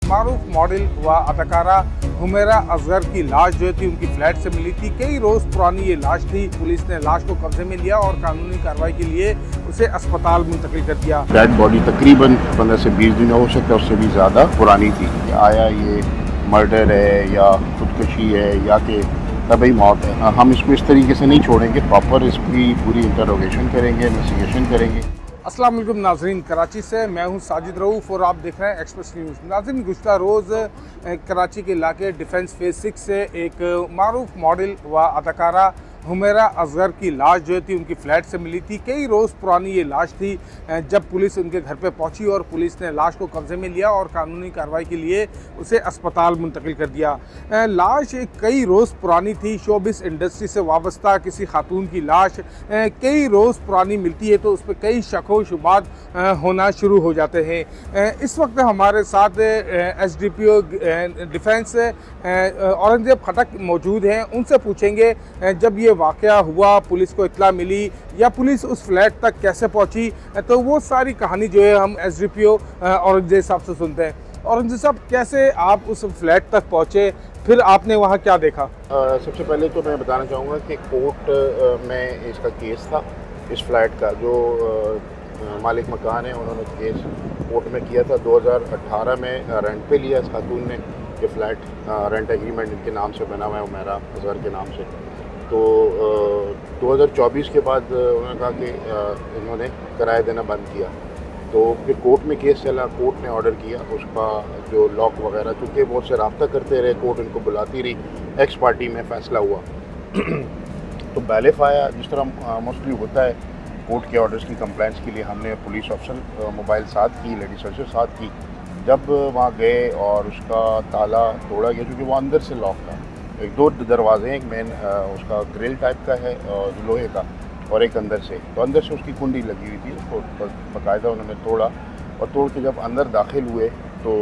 मारूफ model व अदाकारा हुमैरा असगर की लाश जो थी उनकी फ्लैट से मिली थी। कई रोज़ पुरानी ये लाश थी। पुलिस ने लाश को कब्जे में लिया और कानूनी कार्रवाई के लिए उसे अस्पताल मुंतकिल कर दिया। डेड बॉडी तकरीबन 15 से 20 दिन हो सकता है, उससे भी ज़्यादा पुरानी थी। आया ये मर्डर है या खुदकुशी है या कि तभी मौत है, हम इसको इस तरीके से नहीं छोड़ेंगे। प्रॉपर इसकी पूरी इंटरोगेशन करेंगे, इन्वेस्टिगेशन करेंगे। अस्सलाम वालेकुम नाज़रीन, कराची से मैं हूं साजिद रऊफ़ और आप देख रहे हैं एक्सप्रेस न्यूज़। नाज़रीन, गुज़श्ता रोज़ कराची के इलाके डिफेंस फेज़ 6 से एक मारूफ मॉडल व अदाकारा हुमैरा असगर की लाश जो थी उनकी फ्लैट से मिली थी। कई रोज़ पुरानी ये लाश थी। जब पुलिस उनके घर पे पहुंची और पुलिस ने लाश को कब्जे में लिया और कानूनी कार्रवाई के लिए उसे अस्पताल मुंतकिल कर दिया। लाश कई रोज़ पुरानी थी। शोबिस इंडस्ट्री से वाबस्ता किसी खातून की लाश कई रोज़ पुरानी मिलती है तो उस पर कई शक व शुबात होना शुरू हो जाते हैं। इस वक्त हमारे साथ SDPO डिफेंस औरंगज़ेब खटक मौजूद हैं। उनसे पूछेंगे जब ये वाक़या हुआ, पुलिस को इत्तला मिली या पुलिस उस फ्लैट तक कैसे पहुंची, तो वो सारी कहानी जो है हम SDPO औरंगज़ेब साहब से सुनते हैं। औरंगज़ेब साहब, कैसे आप उस फ्लैट तक पहुंचे, फिर आपने वहां क्या देखा? सबसे पहले तो मैं बताना चाहूँगा कि कोर्ट में इसका केस था। इस फ्लैट का जो मालिक मकान है उन्होंने केस कोर्ट में किया था। 2018 में रेंट पे लिया इस खातून ने। ये फ्लैट रेंट एग्रीमेंट इनके नाम से बना हुआ है, उमैरा असगर के नाम से। तो 2024 के बाद उन्होंने कहा कि इन्होंने किराया देना बंद किया। तो फिर कोर्ट में केस चला, कोर्ट ने ऑर्डर किया उसका जो लॉक वगैरह, चूँकि वो उससे रब्ता करते रहे, कोर्ट इनको बुलाती रही, एक्स पार्टी में फ़ैसला हुआ। तो बैलेफ आया, जिस तरह मोस्टली होता है कोर्ट के ऑर्डर्स की कंप्लेंट्स के लिए। हमने पुलिस ऑफिसर मोबाइल साथ की, लेडी सर्चर साथ की। जब वहाँ गए और उसका ताला तोड़ा गया, क्योंकि वो अंदर से लॉक था। एक दो दरवाजे हैं, एक मेन उसका ग्रिल टाइप का है और लोहे का, और एक अंदर से। तो अंदर से उसकी कुंडी लगी हुई थी, उसको बाकायदा उन्होंने तोड़ा। और तोड़ के जब अंदर दाखिल हुए तो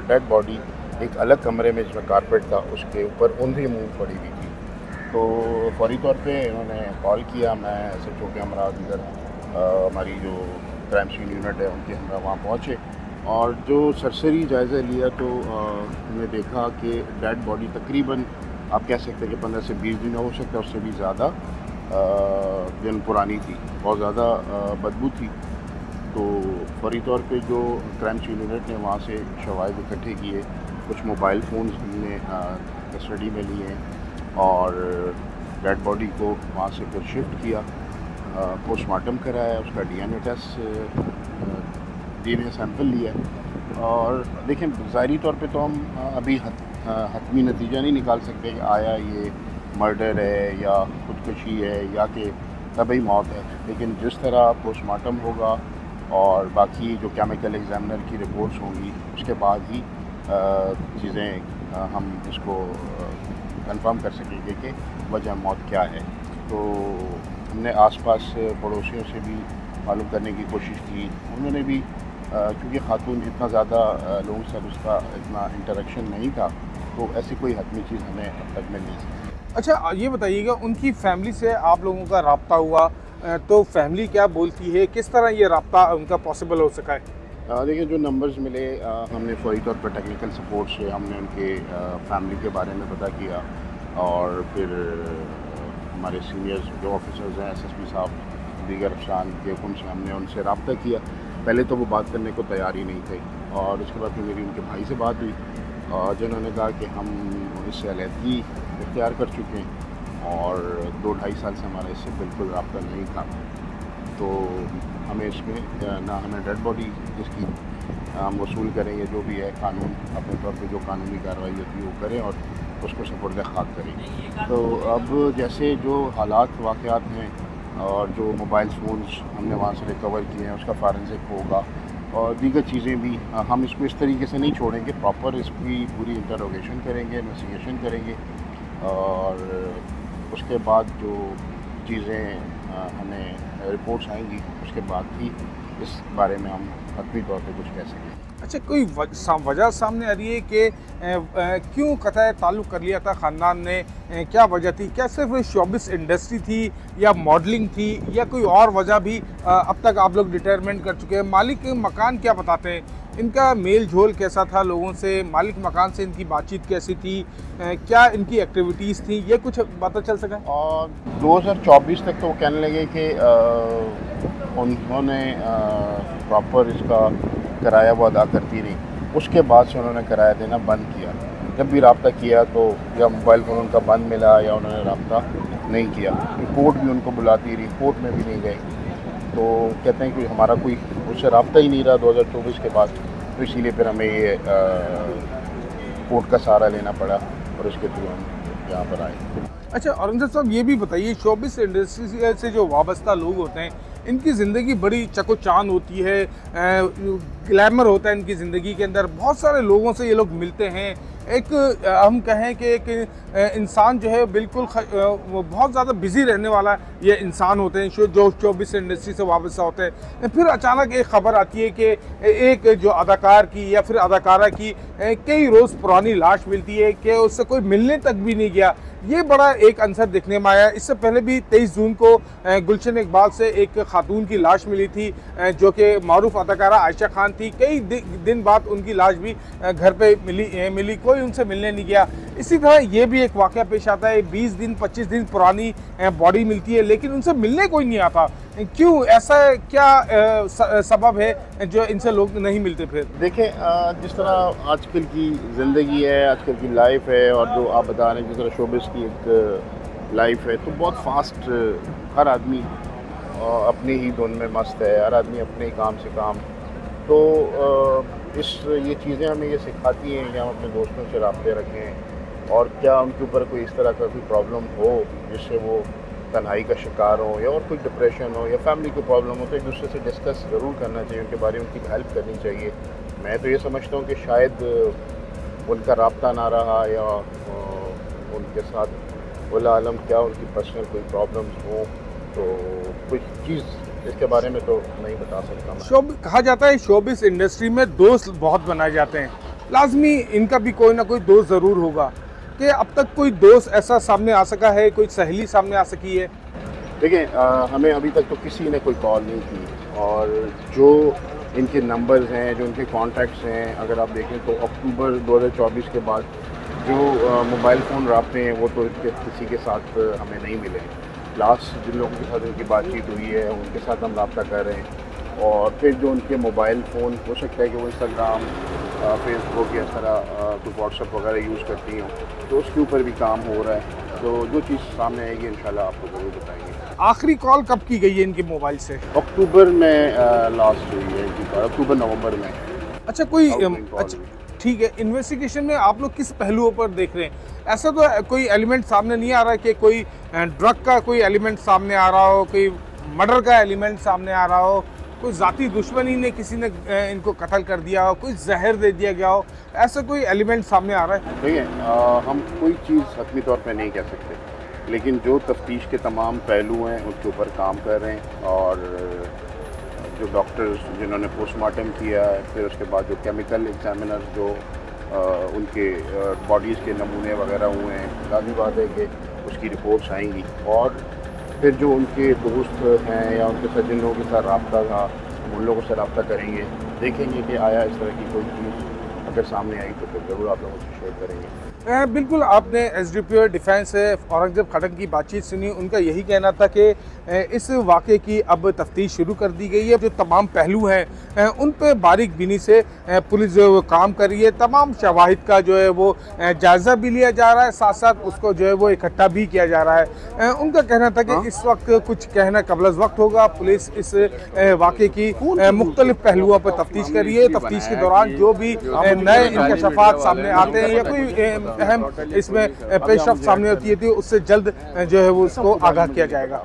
डेड बॉडी एक अलग कमरे में जिसमें कारपेट था उसके ऊपर ऊँधी मुँह पड़ी हुई थी। तो फौरी तौर पे इन्होंने कॉल किया। मैं SHO के हमरा इधर हमारी जो क्राइम सीन यूनिट है उनके हमरा वहाँ पहुँचे और जो सरसरी जायज़ा लिया तो हमने देखा कि डेड बॉडी तकरीबन आप कह सकते हैं कि 15 से 20 दिन हो सकता है, उससे भी ज़्यादा दिन पुरानी थी। बहुत ज़्यादा बदबू थी। तो फौरी तौर पे जो क्राइम सीन यूनिट ने वहाँ से शवाहिद इकट्ठे किए, कुछ मोबाइल फ़ोन्स हमने कस्टडी में लिए और डेड बॉडी को वहाँ से फिर शिफ्ट किया, पोस्टमार्टम कराया, उसका DNA टेस्ट DNA सैंपल लिया। और देखें, ज़ाहिरी तौर पे तो हम अभी हतमी नतीजा नहीं निकाल सकते कि आया ये मर्डर है या खुदकुशी है या कि तभी मौत है, लेकिन जिस तरह पोस्टमार्टम होगा और बाकी जो केमिकल एग्जामिनर की रिपोर्ट्स होंगी उसके बाद ही चीज़ें हम इसको कंफर्म कर सकेंगे कि वजह मौत क्या है। तो हमने आसपास पड़ोसियों से भी मालूम करने की कोशिश की। उन्होंने भी क्योंकि खातून इतना ज़्यादा लोगों से उसका इतना इंटरेक्शन नहीं था, तो ऐसी कोई हतमी चीज़ हमें अब तक मिल नहीं सकती। अच्छा, ये बताइएगा, उनकी फैमिली से आप लोगों का रब्ता हुआ तो फैमिली क्या बोलती है, किस तरह ये रब्ता उनका पॉसिबल हो सका है? देखिए, जो नंबर्स मिले हमने फौरी तौर पर टेक्निकल सपोर्ट से हमने उनके फैमिली के बारे में पता किया और फिर हमारे सीनियर्स जो ऑफिसर्स हैं, SSP साहब, दीगर अफसरान के हुक्म से हमने उनसे रब्ता किया। पहले तो वो बात करने को तैयार ही नहीं थे और उसके बाद फिर मेरी उनके भाई से बात हुई और जिन्होंने कहा कि हम इससे अलहदगी इख्तियार कर चुके हैं और 2-2.5 साल से हमारा इससे बिल्कुल रब्ता नहीं था। तो हमें इसमें ना हमें डेड बॉडी इसकी हम वसूल करेंगे, जो भी है कानून अपने तौर पे जो कानूनी कार्रवाई होती है वो करें और उसको सपुर्द खाक करें। तो अब जैसे जो हालात वाक़यात हैं और जो मोबाइल फ़ोन्स हमने वहाँ से रिकवर किए हैं उसका फॉरेंसिक होगा और दीगर चीज़ें भी, हम इसको इस तरीके से नहीं छोड़ेंगे। प्रॉपर इसकी पूरी इंटरोगेशन करेंगे, इन्वेस्टिगेशन करेंगे और उसके बाद जो चीज़ें हमें रिपोर्ट्स आएंगी उसके बाद ही इस बारे में हम हतमी तौर पे कुछ कह सकें। अच्छा, कोई वजह सामने आ रही है कि क्यों कतई ताल्लुक़ कर लिया था ख़ानदान ने, क्या वजह थी? क्या सिर्फ शोबिस इंडस्ट्री थी या मॉडलिंग थी या कोई और वजह भी अब तक आप लोग डिटरमिन कर चुके हैं? मालिक मकान क्या बताते हैं इनका मेल झोल कैसा था लोगों से, मालिक मकान से इनकी बातचीत कैसी थी, क्या इनकी एक्टिविटीज़ थी, ये कुछ पता चल सका? और 2024 तक तो वो कहने लगे कि उन्होंने प्रॉपर इसका किराया वो अदा करती रही। उसके बाद से उन्होंने किराया देना बंद किया। जब भी रब्ता किया तो या मोबाइल फ़ोन उनका बंद मिला या उन्होंने रब्ता नहीं किया। कोर्ट भी उनको बुलाती रही, कोर्ट में भी नहीं गई। तो कहते हैं कि हमारा कोई उससे रब्ता ही नहीं रहा 2024 के बाद, तो इसीलिए फिर हमें ये कोर्ट का सहारा लेना पड़ा और उसके थ्रू हम यहाँ पर आए। अच्छा औरंगजेब साहब, ये भी बताइए, शोबिस इंडस्ट्री से जो वाबस्ता लोग होते हैं इनकी ज़िंदगी बड़ी चकोचांद होती है, ग्लैमर होता है इनकी ज़िंदगी के अंदर, बहुत सारे लोगों से ये लोग मिलते हैं। एक हम कहें कि एक इंसान जो है बिल्कुल बहुत ज़्यादा बिज़ी रहने वाला ये इंसान होते हैं जो शोबिस इंडस्ट्री से वाबस्ता होते हैं। फिर अचानक एक ख़बर आती है कि एक जो अदाकार की या फिर अदाकारा की कई रोज़ पुरानी लाश मिलती है कि उससे कोई मिलने तक भी नहीं गया। ये बड़ा एक अंसर दिखने में आया। इससे पहले भी 23 जून को गुलशन इकबाल से एक खातून की लाश मिली थी जो कि मारूफ अदाकारा आयशा खान थी। कई दिन बाद उनकी लाश भी घर पे मिली, कोई उनसे मिलने नहीं गया। इसी तरह ये भी एक वाक़या पेश आता है, 20 दिन 25 दिन पुरानी बॉडी मिलती है लेकिन उनसे मिलने कोई नहीं आता। क्यों, ऐसा क्या सबब है जो इनसे लोग नहीं मिलते? फिर देखें, जिस तरह आजकल की ज़िंदगी है, आजकल की लाइफ है, और जो आप बता रहे हैं जिस तरह शोबिस की एक लाइफ है, तो बहुत फास्ट हर आदमी अपनी ही धुन में मस्त है, हर आदमी अपने ही काम से काम। तो ये चीज़ें हमें ये सिखाती हैं कि हम अपने दोस्तों से राब्ते रखें, और क्या उनके ऊपर कोई इस तरह का कोई प्रॉब्लम हो जिससे वो तन्हाई का शिकार हो या और कोई डिप्रेशन हो या फैमिली को प्रॉब्लम हो, तो एक दूसरे से डिस्कस ज़रूर करना चाहिए, उनके बारे में उनकी हेल्प करनी चाहिए। मैं तो ये समझता हूँ कि शायद उनका राब्ता ना रहा या उनके साथ वल्लाह आलम क्या उनकी पर्सनल कोई प्रॉब्लम्स हो, तो कुछ चीज़ इसके बारे में तो नहीं बता सकता मैं। कहा जाता है शोबिस इंडस्ट्री में दोस्त बहुत बनाए जाते हैं, लाजमी इनका भी कोई ना कोई दोस्त ज़रूर होगा। कि अब तक कोई दोस्त ऐसा सामने आ सका है, कोई सहेली सामने आ सकी है? देखें, हमें अभी तक तो किसी ने कोई कॉल नहीं की, और जो इनके नंबर्स हैं, जो इनके कॉन्टैक्ट्स हैं, अगर आप देखें तो अक्टूबर 2024 के बाद जो मोबाइल फ़ोन राब्ते हैं वो तो किसी के साथ हमें नहीं मिले। लास्ट जिन लोगों के साथ उनकी बातचीत हुई है उनके साथ हम रब्ता कर रहे हैं, और फिर जो उनके मोबाइल फ़ोन हो सकता है कि वो इंस्टाग्राम, फेसबुक या इस तरह कुछ व्हाट्सएप वगैरह यूज़ करती हूँ, तो उसके ऊपर भी काम हो रहा है। तो जो चीज़ सामने आएगी इंशाल्लाह आपको ज़रूर बताएंगे। आखिरी कॉल कब की गई है इनके मोबाइल से? अक्टूबर में लास्ट हुई है इनकी कॉल, अक्टूबर नवंबर में। अच्छा, कोई अच्छा ठीक है, इन्वेस्टिगेशन में आप लोग किस पहलुओं पर देख रहे हैं? ऐसा तो कोई एलिमेंट सामने नहीं आ रहा है कि कोई ड्रग का कोई एलिमेंट सामने आ रहा हो, कोई मर्डर का एलिमेंट सामने आ रहा हो, कोई ज़ाती दुश्मनी ने किसी ने इनको कत्ल कर दिया हो, कोई जहर दे दिया गया हो, ऐसा कोई एलिमेंट सामने आ रहा है? ठीक है, हम कोई चीज़ हतमी तौर पे नहीं कह सकते, लेकिन जो तफ्तीश के तमाम पहलू हैं उसके ऊपर काम कर रहे हैं, और जो डॉक्टर्स जिन्होंने पोस्टमार्टम किया है, फिर उसके बाद जो केमिकल एग्जामिनर्स जो उनके बॉडीज़ के नमूने वगैरह हुए हैं, लाज़मी बात है कि उसकी रिपोर्ट्स आएंगी, और फिर जो उनके दोस्त हैं या उनके साथ जिन लोगों के साथ रब्ता था उन लोगों से रब्ता करेंगे, देखेंगे कि आया इस तरह की कोई चीज़ अगर सामने आई तो फिर ज़रूर आप लोगों से शेयर करेंगे। बिल्कुल, आपने एसडीपीओ डिफेंस औरंगजेब खटक की बातचीत सुनी। उनका यही कहना था कि इस वाक़े की अब तफ्तीश शुरू कर दी गई है, जो तमाम पहलू हैं उन पे बारीक बीनी से पुलिस जो है वो काम कर रही है। तमाम शवाहिद का जो है वो जायज़ा भी लिया जा रहा है, साथ साथ उसको जो है वो इकट्ठा भी किया जा रहा है। उनका कहना था कि इस वक्त कुछ कहना कबल वक्त होगा। पुलिस इस वाक़े की मुख्तलिफ पहलुओं पर तफ्तीश कर रही है। तफ्तीश के दौरान जो भी नए इंकशाफात सामने आते हैं या कोई अहम इसमें पेशरफ्त सामने होती है तो उससे जल्द जो है वो उसको आगाह किया जाएगा।